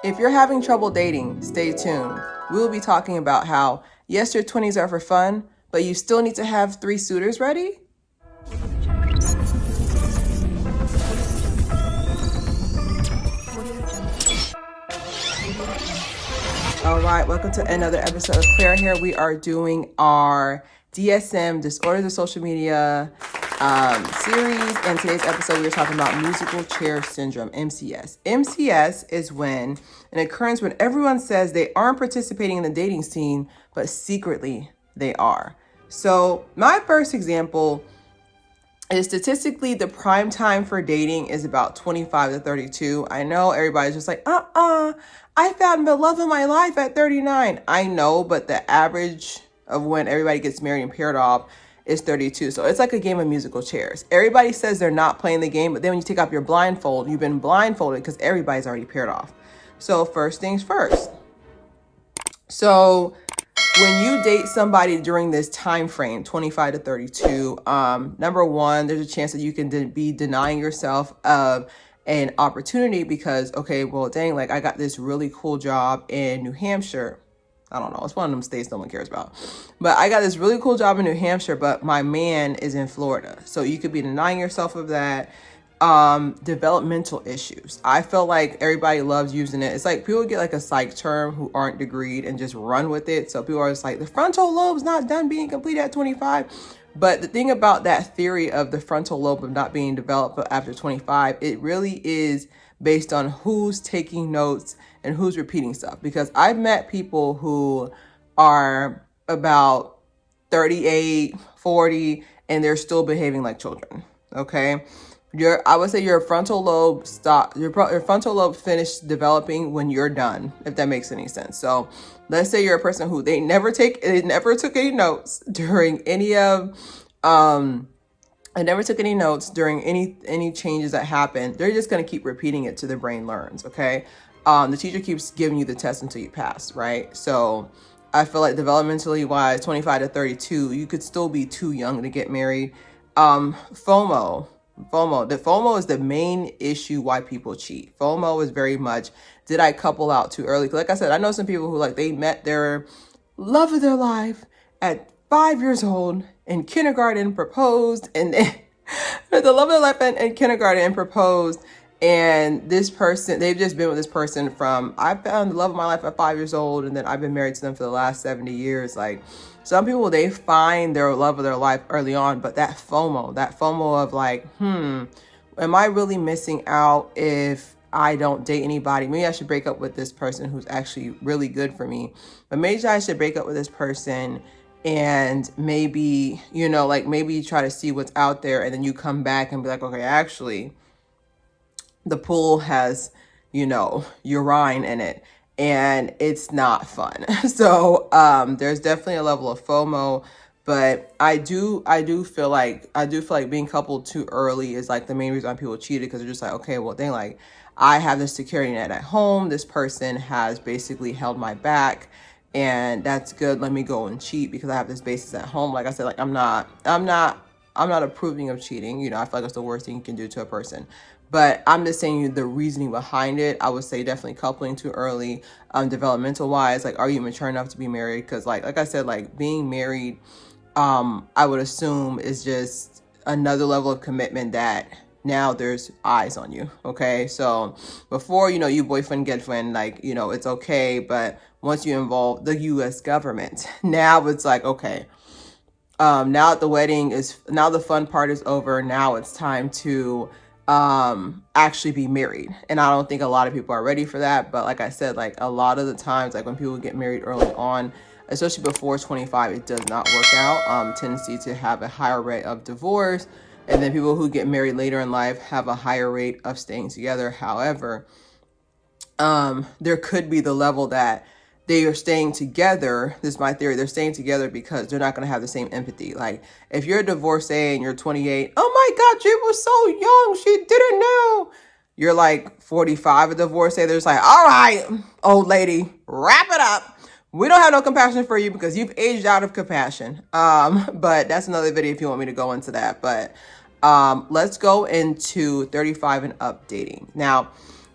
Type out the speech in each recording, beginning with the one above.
If you're having trouble dating, stay tuned. We'll be talking about how, yes, your 20s are for fun, but you still need to have 3 suitors ready? All right, welcome to another episode of Claire here. We are doing our DSM, Disorders of Social Media series. And today's episode, we're talking about musical chair syndrome, MCS. MCS is an occurrence when everyone says they aren't participating in the dating scene, but secretly they are. So my first example is statistically the prime time for dating is about 25 to 32. I know everybody's just like, I found the love of my life at 39. I know, but the average of when everybody gets married and paired off is 32. So it's like a game of musical chairs. Everybody says they're not playing the game, but then when you take off your blindfold, you've been blindfolded because everybody's already paired off. So first things first. So when you date somebody during this time frame, 25 to 32, number one, there's a chance that you can be denying yourself of an opportunity because, okay, well, dang, like I got this really cool job in New Hampshire. I don't know. It's one of them states no one cares about. But I got this really cool job in New Hampshire, but my man is in Florida. So you could be denying yourself of that. Developmental issues. I feel like everybody loves using it. It's like people get like a psych term who aren't degreed and just run with it. So people are just like, the frontal lobe's not done being complete at 25. But the thing about that theory of the frontal lobe of not being developed after 25, it really is based on who's taking notes and who's repeating stuff. Because I've met people who are about 38, 40, and they're still behaving like children. Okay. I would say your frontal lobe your frontal lobe finished developing when you're done, if that makes any sense. So let's say you're a person who they never took any notes during any changes that happen. They're just going to keep repeating it till the brain learns. Okay. The teacher keeps giving you the test until you pass. Right. So I feel like developmentally wise, 25 to 32, you could still be too young to get married. FOMO. The FOMO is the main issue why people cheat. FOMO is very much, did I couple out too early? Like I said, I know some people who like they met their love of their life at 5 years old in kindergarten, proposed, and then the love of their life in kindergarten and proposed. And this person, they've just been with this person from, I found the love of my life at 5 years old, and then I've been married to them for the last 70 years. Like some people, they find their love of their life early on, but that FOMO of like, am I really missing out if I don't date anybody? Maybe I should break up with this person who's actually really good for me, but maybe I should break up with this person and maybe, maybe try to see what's out there. And then you come back and be like, okay, actually, the pool has, urine in it and it's not fun. So there's definitely a level of FOMO, but I do feel like being coupled too early is like the main reason why people cheated, because they're just like, okay, well, they like, I have this security net at home. This person has basically held my back and that's good. Let me go and cheat because I have this basis at home. Like I said, like I'm not approving of cheating. I feel like it's the worst thing you can do to a person. But I'm just saying the reasoning behind it. I would say definitely coupling too early, developmental wise. Like, are you mature enough to be married? Because like I said, like being married, I would assume is just another level of commitment that now there's eyes on you. Okay. So before, you boyfriend, girlfriend, like, it's okay. But once you involve the US government, now it's like, okay, now that the fun part is over. Now it's time to actually be married. And I don't think a lot of people are ready for that. But like I said, like a lot of the times, like when people get married early on, especially before 25, it does not work out. Tendency to have a higher rate of divorce. And then people who get married later in life have a higher rate of staying together. However, there could be the level that they are staying together. This is my theory. They're staying together because they're not going to have the same empathy. Like if you're a divorcee and you're 28, oh my God, she was so young. She didn't know. You're like 45, a divorcee. They're just like, all right, old lady, wrap it up. We don't have no compassion for you because you've aged out of compassion. But that's another video if you want me to go into that. But let's go into 35 and up dating. Now,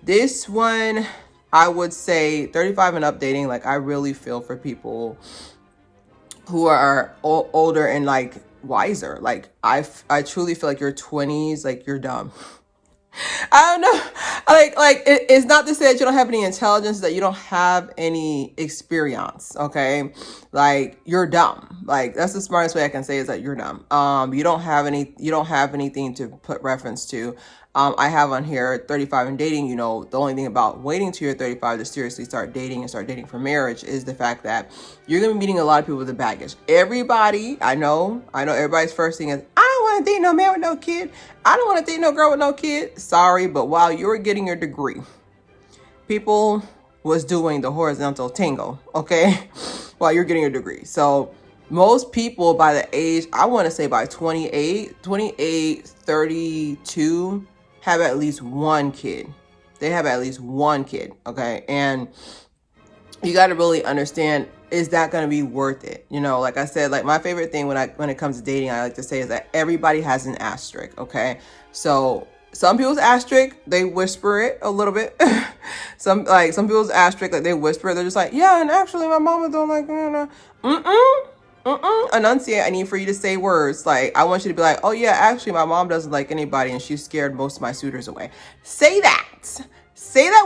this one I would say 35 and up dating, like I really feel for people who are older and like wiser. Like I truly feel like your 20s, like you're dumb. I don't know. It's not to say that you don't have any intelligence, that you don't have any experience. Okay, like you're dumb. Like that's the smartest way I can say is that you're dumb. You don't have anything to put reference to. I have on here 35 and dating. You know, the only thing about waiting till you're 35 to seriously start dating and start dating for marriage is the fact that you're gonna be meeting a lot of people with a baggage. Everybody, I know everybody's first thing is, I don't want to date no man with no kid. I don't want to date no girl with no kid. Sorry, but while you were getting your degree, people was doing the horizontal tango, okay? While you're getting your degree. So most people by the age, I want to say by 28, 32, have at least one kid. They have at least one kid, okay? And you got to really understand, is that going to be worth it? You know, like I said, like my favorite thing when it comes to dating, I like to say is that everybody has an asterisk. Okay. So some people's asterisk, they whisper it a little bit. some people's asterisk, like they whisper it. They're just like, yeah. And actually my mama don't like, enunciate. I need for you to say words. Like, I want you to be like, oh yeah, actually my mom doesn't like anybody and she scared most of my suitors away. Say that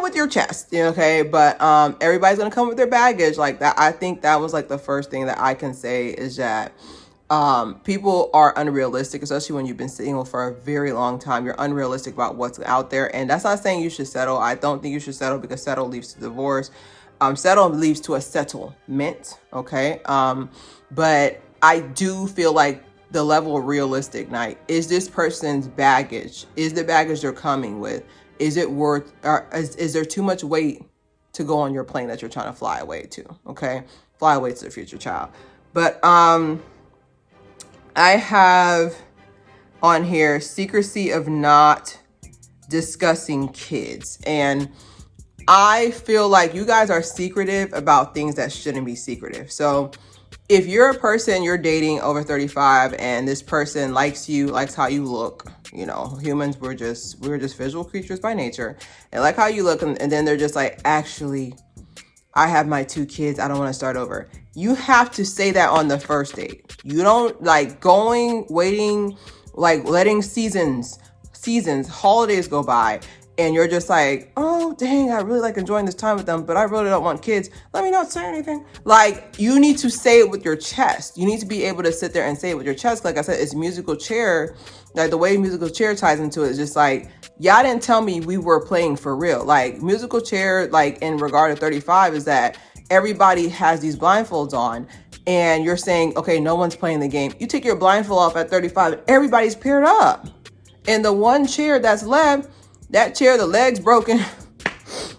with your chest, okay? But everybody's gonna come with their baggage like that. I think that was like the first thing that I can say is that people are unrealistic, especially when you've been single for a very long time. You're unrealistic about what's out there, and that's not saying you should settle. I don't think you should settle, because settle leads to divorce. Settle leads to a settlement, okay? But I do feel like the level of realistic, like, is this person's baggage, is the baggage they're coming with, is it worth, or is there too much weight to go on your plane that you're trying to fly away to? Okay, fly away to the future child. But I have on here secrecy of not discussing kids, and I feel like you guys are secretive about things that shouldn't be secretive. So if you're a person you're dating over 35 and this person likes you, likes how you look, you know, humans, we're just visual creatures by nature, and like how you look, and then they're just like, actually, I have my 2 kids, I don't want to start over. You have to say that on the first date. You don't like waiting, like letting seasons, holidays go by, and you're just like, oh, dang, I really like enjoying this time with them, but I really don't want kids. Let me not say anything. Like, you need to say it with your chest. You need to be able to sit there and say it with your chest. Like I said, it's musical chair. Like, the way musical chair ties into it is just like, y'all didn't tell me we were playing for real. Like, musical chair, like in regard to 35, is that everybody has these blindfolds on, and you're saying, okay, no one's playing the game. You take your blindfold off at 35, and everybody's paired up. And the one chair that's left, that chair, the leg's broken.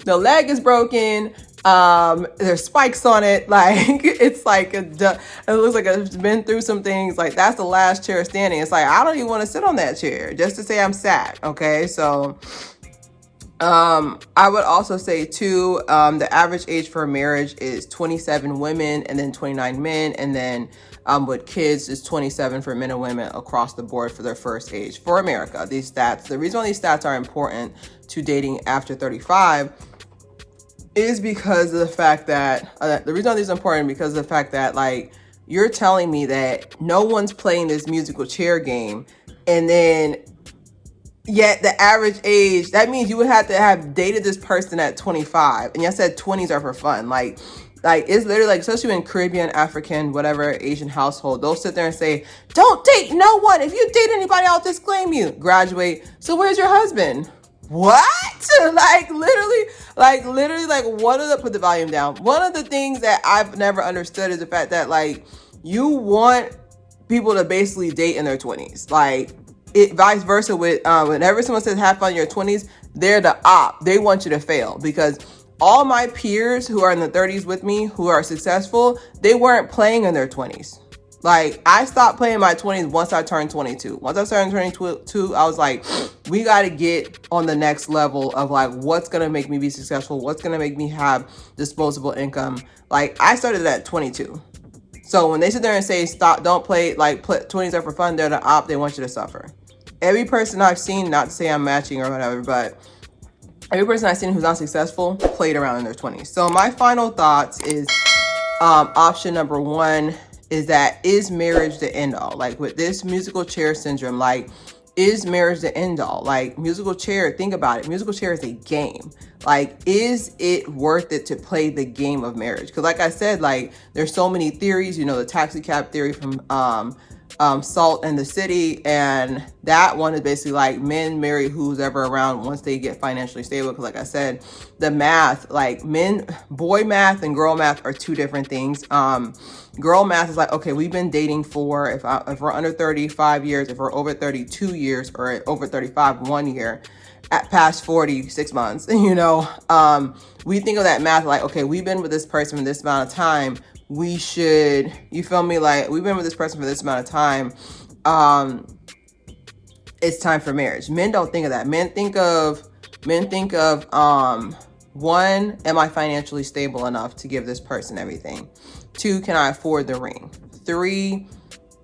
The leg is broken. There's spikes on it. Like, it's like it looks like it's been through some things. Like, that's the last chair standing. It's like, I don't even want to sit on that chair just to say I'm sad. Okay. So, I would also say too, the average age for marriage is 27 women and then 29 men. And then, with kids is 27 for men and women across the board for their first age for America. These stats, the reason why these stats are important to dating after 35 is because of the fact that, the reason why these are important because of the fact that, like, you're telling me that no one's playing this musical chair game, and then yet the average age, that means you would have to have dated this person at 25. And I said 20s are for fun. Like it's literally like, especially in Caribbean, African, whatever Asian household, they'll sit there and say, don't date no one. If you date anybody, I'll disclaim you. Graduate. So where's your husband? What? Like literally, put the volume down. One of the things that I've never understood is the fact that, like, you want people to basically date in their 20s. Like, it vice versa with, whenever someone says have fun in your 20s, they're the op. They want you to fail, because all my peers who are in the 30s with me, who are successful, they weren't playing in their 20s. Like, I stopped playing in my 20s once I turned 22. Once I started turning 22, I was like, we got to get on the next level of, like, what's going to make me be successful? What's going to make me have disposable income? Like, I started at 22. So when they sit there and say, stop, don't play, like, 20s are for fun, they're the op, they want you to suffer. Every person I've seen, not to say I'm matching or whatever, but every person I've seen who's not successful played around in their 20s. So my final thoughts is option number one is that, is marriage the end all? Like with this musical chair syndrome, like, is marriage the end all? Like musical chair, think about it. Musical chair is a game. Like, is it worth it to play the game of marriage? Because like I said, like there's so many theories, you know, the taxi cab theory from Salt and the City, and that one is basically like men marry who's ever around once they get financially stable. Because like I said, the math, like boy math and girl math are two different things. Girl math is like, okay, we've been dating for, if we're under 35 years, if we're over 32 years, or over 35 1 year, at past 40 6 months, you know, we think of that math like, okay, we've been with this person for this amount of time, we should, you feel me, like we've been with this person for this amount of time, it's time for marriage. Men don't think of that. Men think of one, am I financially stable enough to give this person everything? 2, can I afford the ring? 3,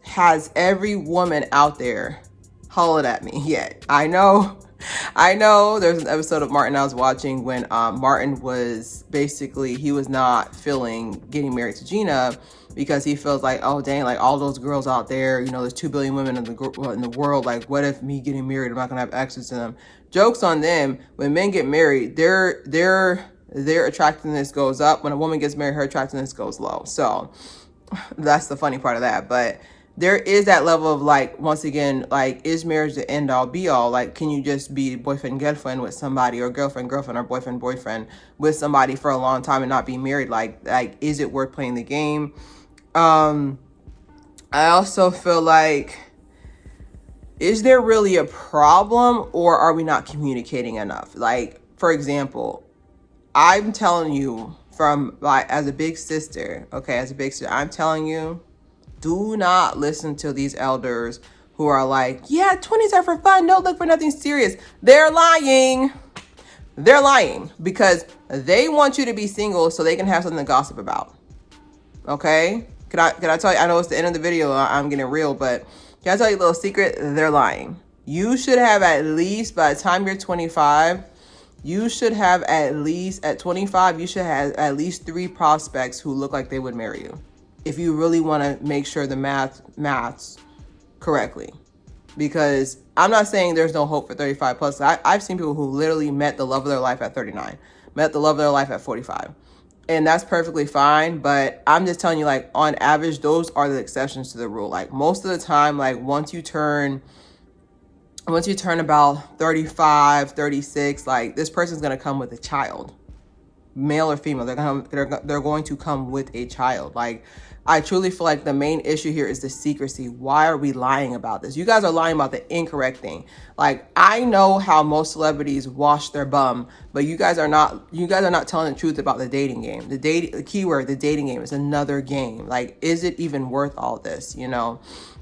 has every woman out there hollered at me yet? I know there's an episode of Martin I was watching when Martin was basically, he was not feeling getting married to Gina because he feels like, oh dang, like all those girls out there, you know, there's 2 billion women in the world, like what if me getting married, I'm not gonna have access to them? Joke's on them. When men get married, their attractiveness goes up. When a woman gets married, her attractiveness goes low. So that's the funny part of that. But there is that level of like, once again, like, is marriage the end all be all? Like, can you just be boyfriend girlfriend with somebody, or girlfriend or boyfriend with somebody for a long time and not be married? Like is it worth playing the game? I also feel like, is there really a problem, or are we not communicating enough? Like, for example, I'm telling you from like, as a big sister, I'm telling you, do not listen to these elders who are like, yeah, 20s are for fun, don't look for nothing serious. They're lying. They're lying because they want you to be single so they can have something to gossip about. Okay? Can I tell you, I know it's the end of the video, I'm getting real, but can I tell you a little secret? They're lying. You should have at least, by the time you're 25, you should have at least, at 25, you should have at least 3 prospects who look like they would marry you, if you really want to make sure the maths correctly. Because I'm not saying there's no hope for 35 plus. I've seen people who literally met the love of their life at 39, met the love of their life at 45. And that's perfectly fine. But I'm just telling you, like, on average, those are the exceptions to the rule. Like, most of the time, like, once you turn about 35, 36, like, this person's going to come with a child, male or female. They're going to come with a child. Like, I truly feel like the main issue here is the secrecy. Why are we lying about this? You guys are lying about the incorrect thing. Like, I know how most celebrities wash their bum, but you guys are not telling the truth about the dating game. The dating game is another game. Like, is it even worth all this? You know,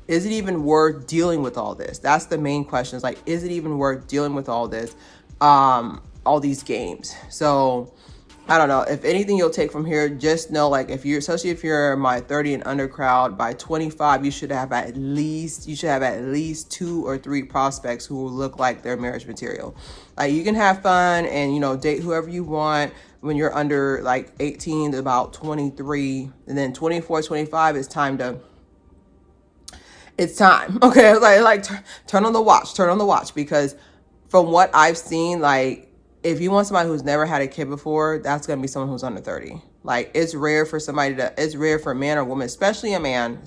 is it even worth dealing with all this? That's the main question. Is like, is it even worth dealing with all this? All these games. So I don't know. If anything you'll take from here, just know, like, especially if you're my 30 and under crowd, by 25, you should have at least 2 or 3 prospects who will look like they're marriage material. Like, you can have fun and, you know, date whoever you want when you're under like 18 to about 23, and then 24, 25, it's time. Okay. Like turn on the watch, because from what I've seen, like, if you want somebody who's never had a kid before, that's going to be someone who's under 30. Like, it's rare for a man or woman, especially a man,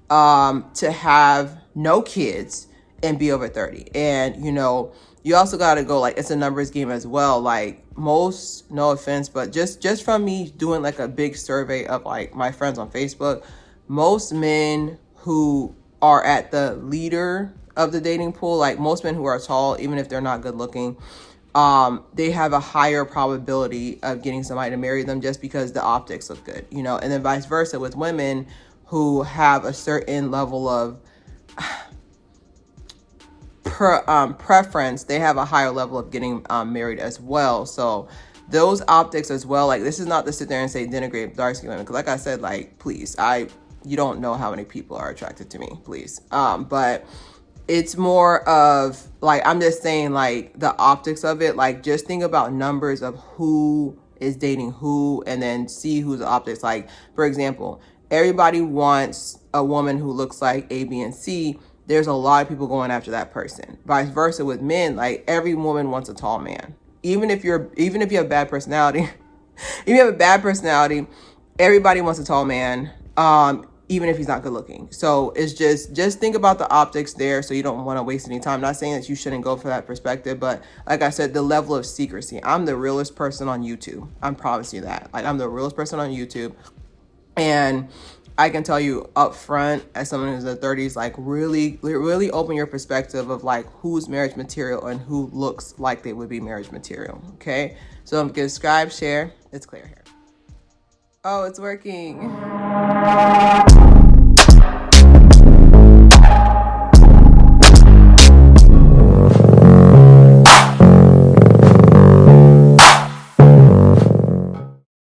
to have no kids and be over 30. And, you know, you also got to go, like, it's a numbers game as well. Like, most, no offense, but just from me doing like a big survey of like my friends on Facebook, most men who are at the leader of the dating pool, like most men who are tall, even if they're not good looking, they have a higher probability of getting somebody to marry them just because the optics look good, you know. And then vice versa with women who have a certain level of preference, they have a higher level of getting married as well. So those optics as well, like, this is not to sit there and say denigrate dark skin women, because like I said, like, please, you don't know how many people are attracted to me, please. But it's more of like, I'm just saying like the optics of it. Like just think about numbers of who is dating who, and then see who's the optics. Like for example, everybody wants a woman who looks like A, B, and C. There's a lot of people going after that person. Vice versa with men, like every woman wants a tall man. Even if you have bad personality, if you have a bad personality, everybody wants a tall man. Even if he's not good looking. So it's just think about the optics there, so you don't want to waste any time. I'm not saying that you shouldn't go for that perspective, but like I said, the level of secrecy. I'm the realest person on YouTube. I promise you that. Like I'm the realest person on YouTube. And I can tell you up front, as someone who's in the 30s, like really open your perspective of like who's marriage material and who looks like they would be marriage material. Okay. So subscribe, share. It's clear here. Oh, it's working.